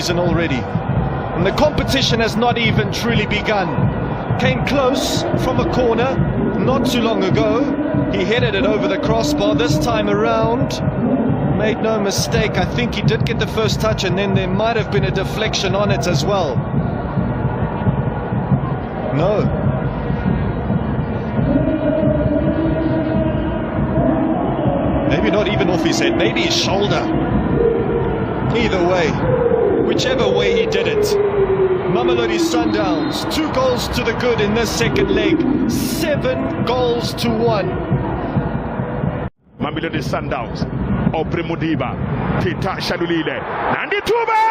season already. And the competition has not even truly begun. Came close from a corner not too long ago. He headed it over the crossbar. This time around, made no mistake. I think he did get the first touch, and then there might have been a deflection on it as well. No. Maybe not even off his head, maybe his shoulder. Either way, whichever way he did it. Mamelodi Sundowns, 2 goals to the good in this second leg, 7 goals to 1. Mamelodi Sundowns, Remo Tita Shalulile, Nandi Tuba!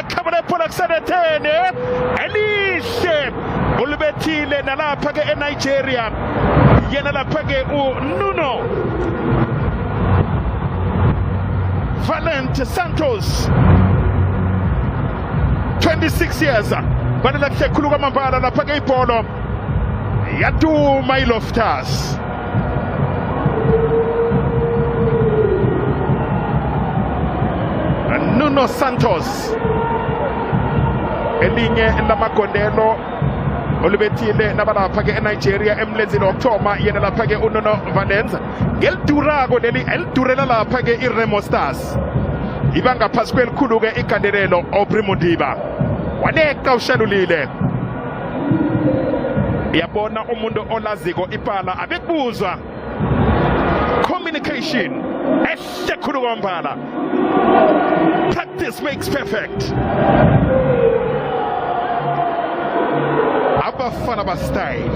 Kamara Polaksanatene, Elise, Ulbetile, Nala Page in Nigeria, Yenala Page Nuno, Valente Santos, 26 years, Banalake Kuluga Mambala, La Page Polo, Yadu Mailoftas. Nuno Santos elinye lamakondelo olubethile nabala phake eNigeria emlenzini wokuthoma yena lapha ke uNuno Valens ngelidurako leli elidurela lapha ke iRemo Stars ibanga phasi kwelikhulu ke igandelelo Remo waneqa ushalulile yabona umuntu olaziko ipala abekubuzwa communication ehle khulu kwambala. Practice makes perfect. Abafana style.